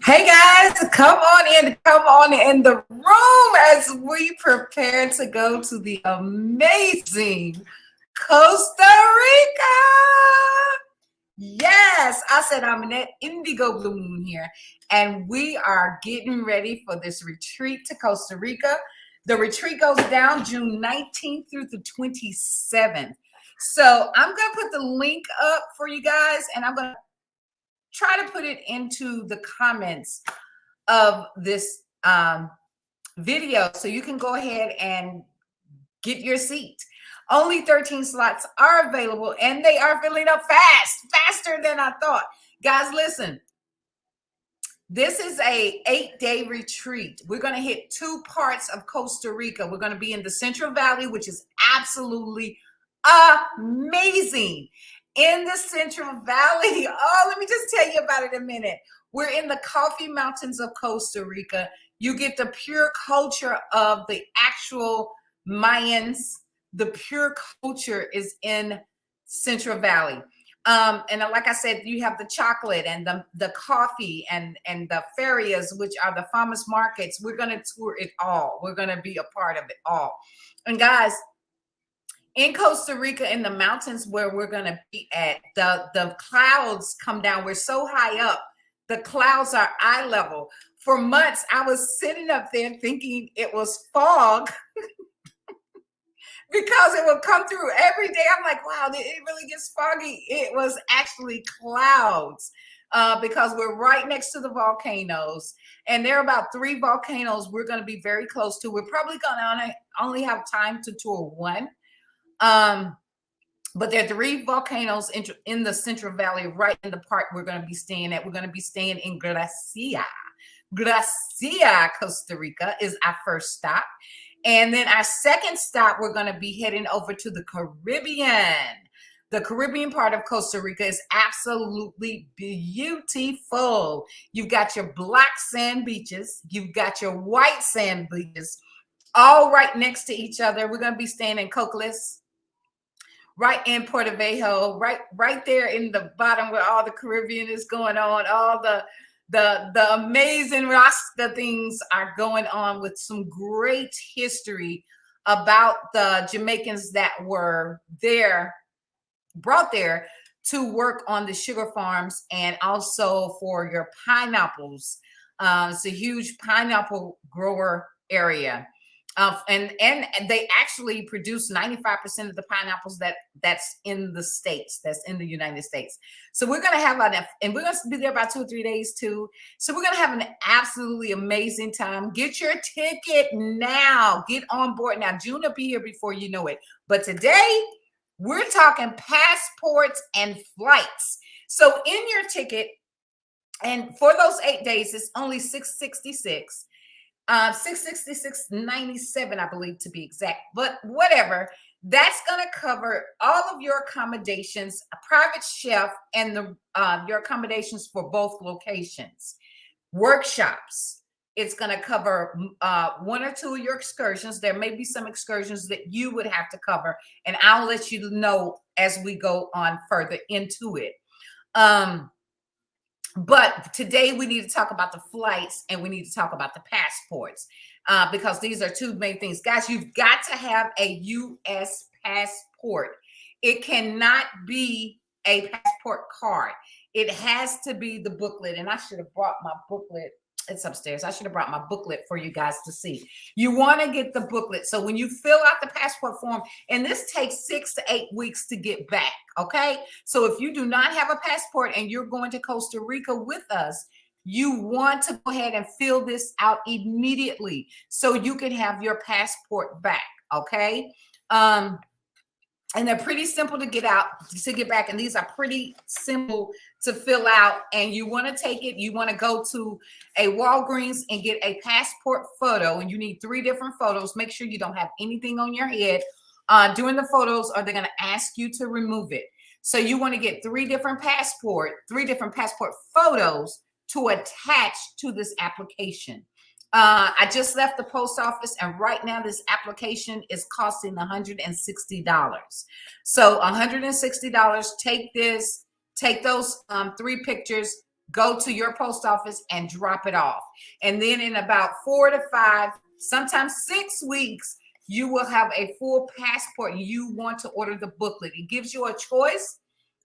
Hey guys, come on in the room as we prepare to go to the amazing Costa Rica. Yes, I said I'm in that indigo blue moon here, and we are getting ready for this retreat to Costa Rica. The retreat goes down June 19th through the 27th. So I'm going to put the link up for you guys, and I'm going to try to put it into the comments of this video so you can go ahead and get your seat. Only 13 slots are available, and they are filling up faster than I thought. Guys, listen. This is a 8-day retreat. We're going to hit two parts of Costa Rica. We're going to be in the Central Valley, which is absolutely amazing. In the Central Valley, let me just tell you about it in a minute. We're in the coffee mountains of Costa Rica. You get the pure culture of the actual Mayans. The pure culture is in Central Valley. And like I said, you have the chocolate and the coffee and the ferias, which are the farmers markets. We're going to tour it all. We're going to be a part of it all. And guys, in Costa Rica, in the mountains where we're going to be at, the clouds come down. We're so high up. The clouds are eye level. For months, I was sitting up there thinking it was fog because it would come through every day. I'm like, wow, it really gets foggy. It was actually clouds because we're right next to the volcanoes. And there are about 3 volcanoes we're going to be very close to. We're probably going to only have time to tour one. But there are 3 volcanoes in the Central Valley, right in the part we're going to be staying at. We're going to be staying in Gracia. Gracia, Costa Rica is our first stop. And then our second stop, we're going to be heading over to the Caribbean. The Caribbean part of Costa Rica is absolutely beautiful. You've got your black sand beaches. You've got your white sand beaches, all right next to each other. We're going to be staying in Cocles, right in Puerto Viejo, right there in the bottom where all the Caribbean is going on, all the amazing Rasta things are going on, with some great history about the Jamaicans that were brought there to work on the sugar farms and also for your pineapples. It's a huge pineapple grower area. And they actually produce 95% of the pineapples that's in the States, that's in the United States. So we're going to have and we're going to be there about 2 or 3 days too. So we're going to have an absolutely amazing time. Get your ticket now. Get on board now. June will be here before you know it. But today we're talking passports and flights. So in your ticket, and for those 8 days, it's only $666. $666.97, I believe, to be exact, but whatever. That's going to cover all of your accommodations, a private chef, and your accommodations for both locations. Workshops. It's going to cover 1 or 2 of your excursions. There may be some excursions that you would have to cover, and I'll let you know as we go on further into it. But today we need to talk about the flights, and we need to talk about the passports because these are 2 main things. Guys, you've got to have a U.S. passport. It cannot be a passport card. It has to be the booklet. And I should have brought my booklet. It's upstairs. I should have brought my booklet for you guys to see. You want to get the booklet. So when you fill out the passport form, and this takes 6 to 8 weeks to get back, okay? So if you do not have a passport and you're going to Costa Rica with us, you want to go ahead and fill this out immediately so you can have your passport back, okay? And they're pretty simple to get back. And these are pretty simple to fill out. And you want to take it, you want to go to a Walgreens and get a passport photo. And you need 3 different photos. Make sure you don't have anything on your head during the photos, or they're going to ask you to remove it. So you want to get 3 different passport photos to attach to this application. I just left the post office, and right now this application is costing $160. So $160. Take those 3 pictures, go to your post office and drop it off. And then in about 4 to 5, sometimes 6 weeks, you will have a full passport. You want to order the booklet. It gives you a choice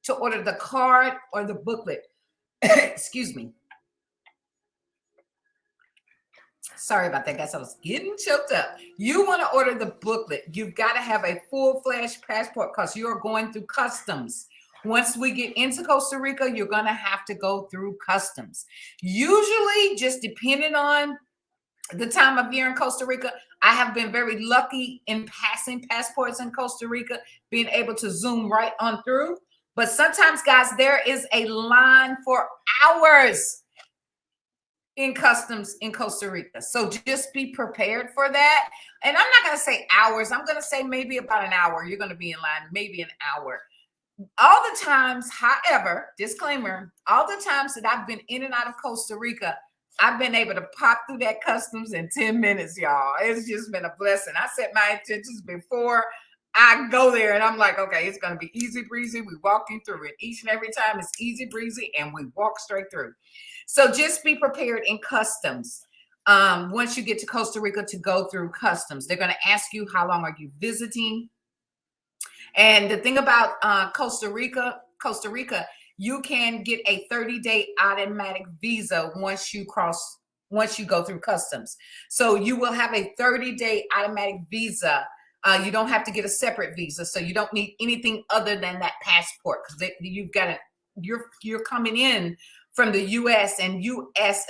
to order the card or the booklet. Excuse me. Sorry about that, guys. I was getting choked up. You want to order the booklet. You've got to have a full-fledged passport because you're going through customs. Once we get into Costa Rica, you're going to have to go through customs. Usually, just depending on the time of year in Costa Rica, I have been very lucky in passing passports in Costa Rica, being able to zoom right on through. But sometimes, guys, there is a line for hours in customs in Costa Rica. So just be prepared for that. And I'm not going to say hours. I'm going to say maybe about an hour. You're going to be in line, maybe an hour. All the times, however, disclaimer, all the times that I've been in and out of Costa Rica, I've been able to pop through that customs in 10 minutes, y'all. It's just been a blessing. I set my intentions before I go there, and I'm like, okay, it's going to be easy breezy. We walking through it. Each and every time it's easy breezy, and we walk straight through. So just be prepared in customs. Once you get to Costa Rica to go through customs, they're going to ask you, how long are you visiting? And the thing about Costa Rica, you can get a 30-day automatic visa once you go through customs. So you will have a 30-day automatic visa. You don't have to get a separate visa, so you don't need anything other than that passport, because you've got you're coming in from the U.S. and U.S.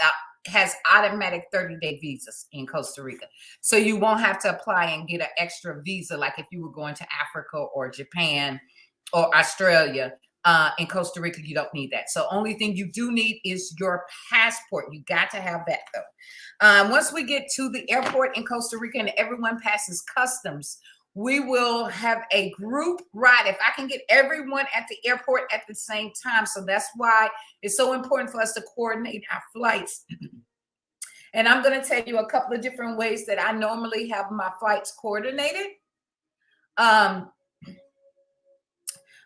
has automatic 30-day visas in Costa Rica. So you won't have to apply and get an extra visa like if you were going to Africa or Japan or Australia. In Costa Rica, you don't need that. So only thing you do need is your passport. You got to have that though. Once we get to the airport in Costa Rica and everyone passes customs, we will have a group ride. If I can get everyone at the airport at the same time. So that's why it's so important for us to coordinate our flights. And I'm going to tell you a couple of different ways that I normally have my flights coordinated.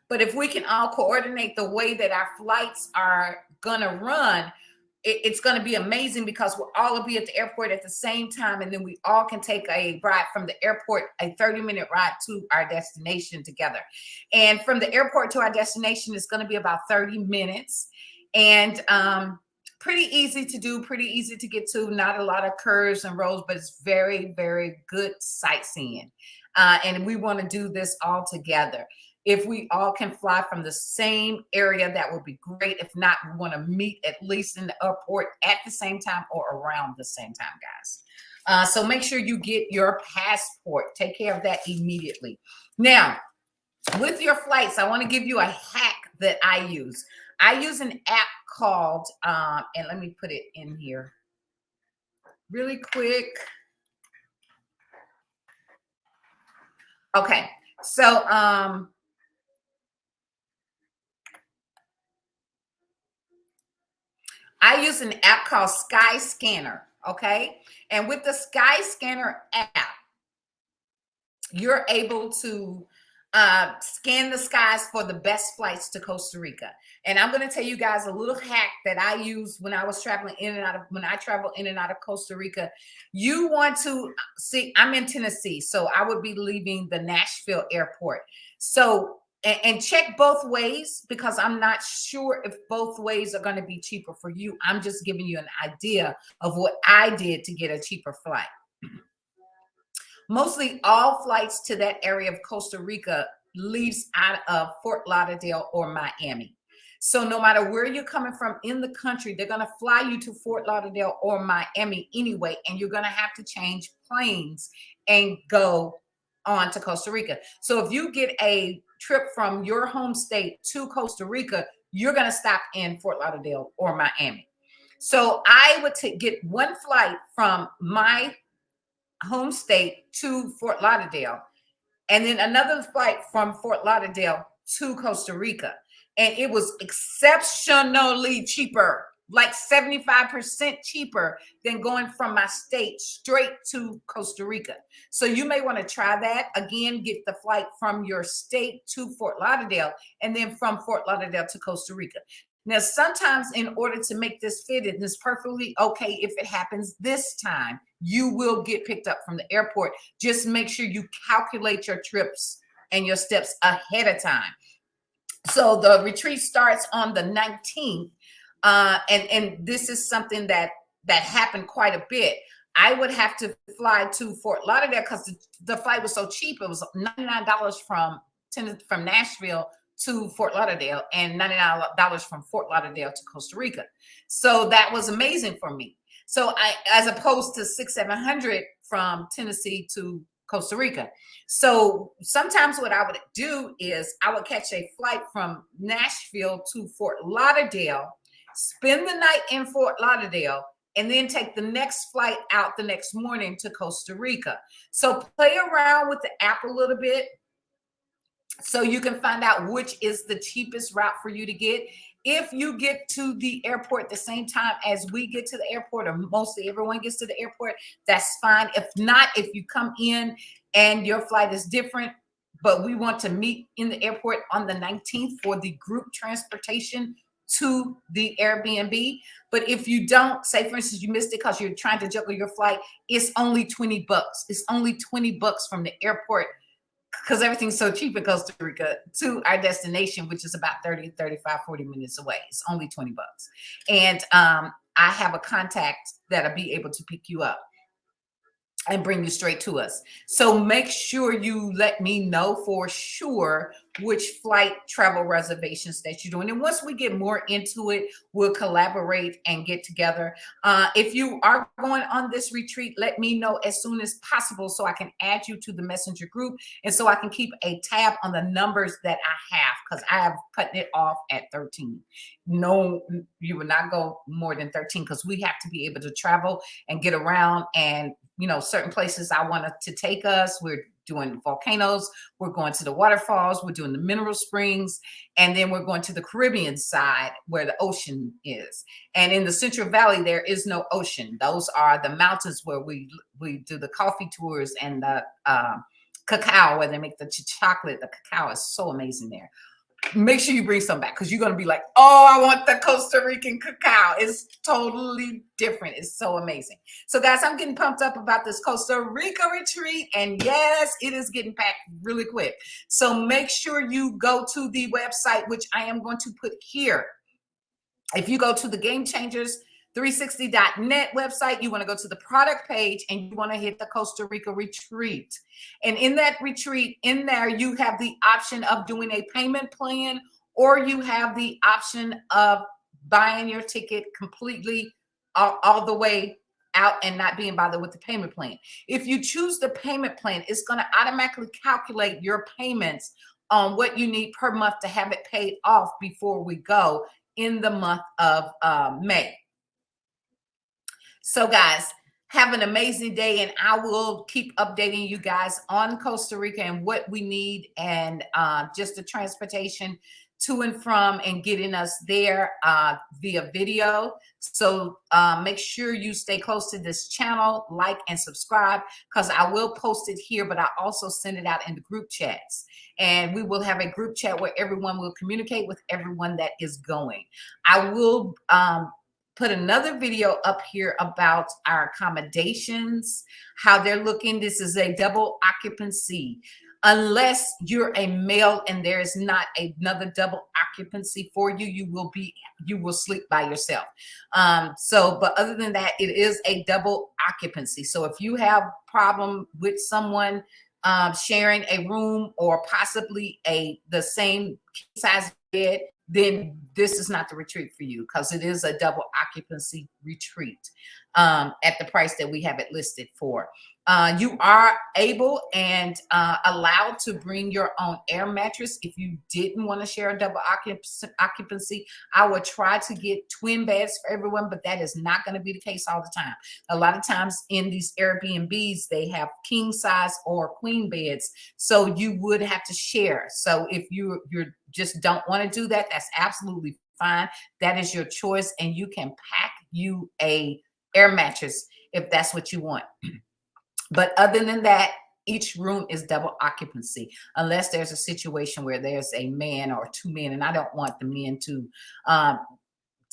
But if we can all coordinate the way that our flights are going to run, it's going to be amazing, because we'll all be at the airport at the same time. And then we all can take a ride from the airport, a 30-minute ride to our destination together. And from the airport to our destination is going to be about 30 minutes. And pretty easy to do, pretty easy to get to. Not a lot of curves and roads, but it's very, very good sightseeing. And we want to do this all together. If we all can fly from the same area, that would be great. If not, we want to meet at least in the airport at the same time or around the same time, guys. So make sure you get your passport. Take care of that immediately. Now, with your flights, I want to give you a hack that I use. I use an app called, and let me put it in here really quick. Okay, so I use an app called Sky Scanner, okay? And with the Sky Scanner app, you're able to scan the skies for the best flights to Costa Rica. And I'm going to tell you guys a little hack that I used when I was traveling in and out of, when I traveled in and out of Costa Rica. You want to see, I'm in Tennessee, so I would be leaving the Nashville airport. So, and check both ways, because I'm not sure if both ways are going to be cheaper for you. I'm just giving you an idea of what I did to get a cheaper flight. Mostly all flights to that area of Costa Rica leaves out of Fort Lauderdale or Miami. So no matter where you're coming from in the country, they're going to fly you to Fort Lauderdale or Miami anyway, and you're going to have to change planes and go on to Costa Rica. So if you get a trip from your home state to Costa Rica, you're going to stop in Fort Lauderdale or Miami. So I would get one flight from my home state to Fort Lauderdale, and then another flight from Fort Lauderdale to Costa Rica. And it was exceptionally cheaper, like 75% cheaper than going from my state straight to Costa Rica. So you may want to try that. Again, get the flight from your state to Fort Lauderdale, and then from Fort Lauderdale to Costa Rica. Now, sometimes in order to make this fit, it is perfectly okay if it happens this time. You will get picked up from the airport. Just make sure you calculate your trips and your steps ahead of time. So the retreat starts on the 19th. And this is something that happened quite a bit. I would have to fly to Fort Lauderdale because the flight was so cheap. It was $99 from Nashville to Fort Lauderdale and $99 from Fort Lauderdale to Costa Rica. So that was amazing for me. So as opposed to $600-700 from Tennessee to Costa Rica. So sometimes what I would do is I would catch a flight from Nashville to Fort Lauderdale, spend the night in Fort Lauderdale, and then take the next flight out the next morning to Costa Rica. So play around with the app a little bit so you can find out which is the cheapest route for you to get. If you get to the airport the same time as we get to the airport, or mostly everyone gets to the airport, that's fine. If not, if you come in and your flight is different, but we want to meet in the airport on the 19th for the group transportation to the Airbnb. But if you don't, say for instance, you missed it because you're trying to juggle your flight, it's only $20. It's only $20 from the airport, because everything's so cheap in Costa Rica, to our destination, which is about 30, 35, 40 minutes away. It's only $20. And I have a contact that'll be able to pick you up and bring you straight to us. So make sure you let me know for sure which flight travel reservations that you're doing. And once we get more into it, we'll collaborate and get together. If you are going on this retreat, let me know as soon as possible so I can add you to the messenger group and so I can keep a tab on the numbers that I have, because I have cut it off at 13. No, you will not go more than 13 because we have to be able to travel and get around. And certain places I wanted to take us. We're doing volcanoes. We're going to the waterfalls. We're doing the mineral springs. And then we're going to the Caribbean side where the ocean is. And in the Central Valley, there is no ocean. Those are the mountains where we do the coffee tours and the cacao, where they make the chocolate. The cacao is so amazing there. Make sure you bring some back, because you're going to be like, oh, I want the Costa Rican cacao. It's totally different. It's so amazing. So guys, I'm getting pumped up about this Costa Rica retreat. And yes, it is getting packed really quick. So make sure you go to the website, which I am going to put here. If you go to the Game Changers 360.net website, you want to go to the product page and you want to hit the Costa Rica retreat. And in that retreat, in there, you have the option of doing a payment plan, or you have the option of buying your ticket completely all the way out and not being bothered with the payment plan. If you choose the payment plan, it's going to automatically calculate your payments on what you need per month to have it paid off before we go in the month of May. So guys, have an amazing day, and I will keep updating you guys on Costa Rica and what we need, and just the transportation to and from and getting us there via video. So make sure you stay close to this channel, like and subscribe, because I will post it here, but I also send it out in the group chats. And we will have a group chat where everyone will communicate with everyone that is going. I will put another video up here about our accommodations, how they're looking. This is a double occupancy. Unless you're a male and there is not another double occupancy for you, you will sleep by yourself. But other than that, it is a double occupancy. So if you have problem with someone sharing a room or possibly the same size bed, then this is not the retreat for you, because it is a double occupancy retreat at the price that we have it listed for. You are able and allowed to bring your own air mattress. If you didn't want to share a double occupancy, I would try to get twin beds for everyone, but that is not going to be the case all the time. A lot of times in these Airbnbs, they have king size or queen beds, so you would have to share. So if you just don't want to do that, that's absolutely fine. That is your choice, and you can pack you a air mattress if that's what you want. But other than that, each room is double occupancy, unless there's a situation where there's a man or two men, and I don't want the men to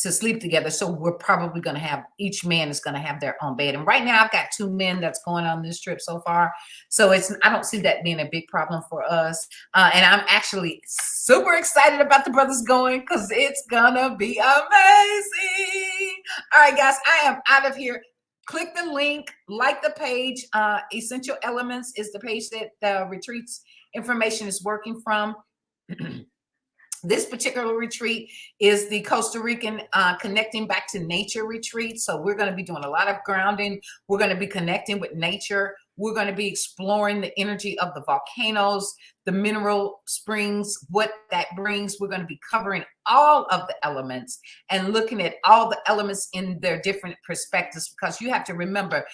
to sleep together. So we're probably going to have, each man is going to have their own bed. And right now I've got 2 men that's going on this trip so far. So I don't see that being a big problem for us. And I'm actually super excited about the brothers going because it's going to be amazing. All right, guys, I am out of here. Click the link, like the page. Essential Elements is the page that the retreats information is working from. This particular retreat is the Costa Rican Connecting Back to Nature retreat. So we're going to be doing a lot of grounding. We're going to be connecting with nature. We're going to be exploring the energy of the volcanoes, the mineral springs, what that brings. We're going to be covering all of the elements and looking at all the elements in their different perspectives, because you have to remember,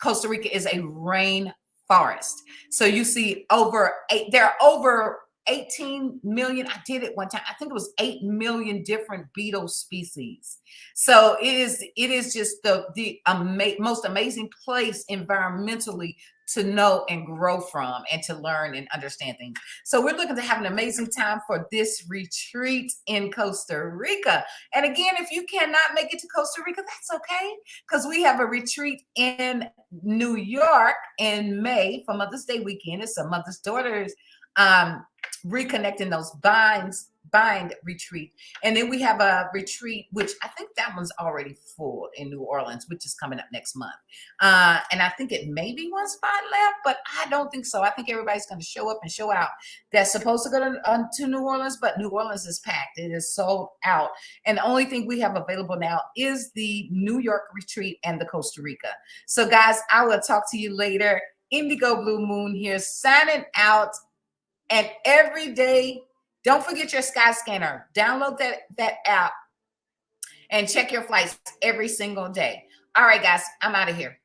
Costa Rica is a rain forest. So you see there are over 18 million. I did it one time. I think it was 8 million different beetle species. So it is just the most amazing place environmentally to know and grow from and to learn and understand things. So we're looking to have an amazing time for this retreat in Costa Rica. And again, if you cannot make it to Costa Rica, that's okay, because we have a retreat in New York in May for Mother's Day weekend. It's a Mother's Daughters reconnecting those bind retreat. And then we have a retreat, which I think that one's already full in New Orleans, which is coming up next month. And I think it may be one spot left, but I don't think so. I think everybody's going to show up and show out. That's supposed to go to New Orleans, but New Orleans is packed. It is sold out. And the only thing we have available now is the New York retreat and the Costa Rica. So guys, I will talk to you later. Indigo Blue Moon here, signing out. And every day, don't forget your Sky Scanner. Download that app and check your flights every single day. All right, guys, I'm out of here.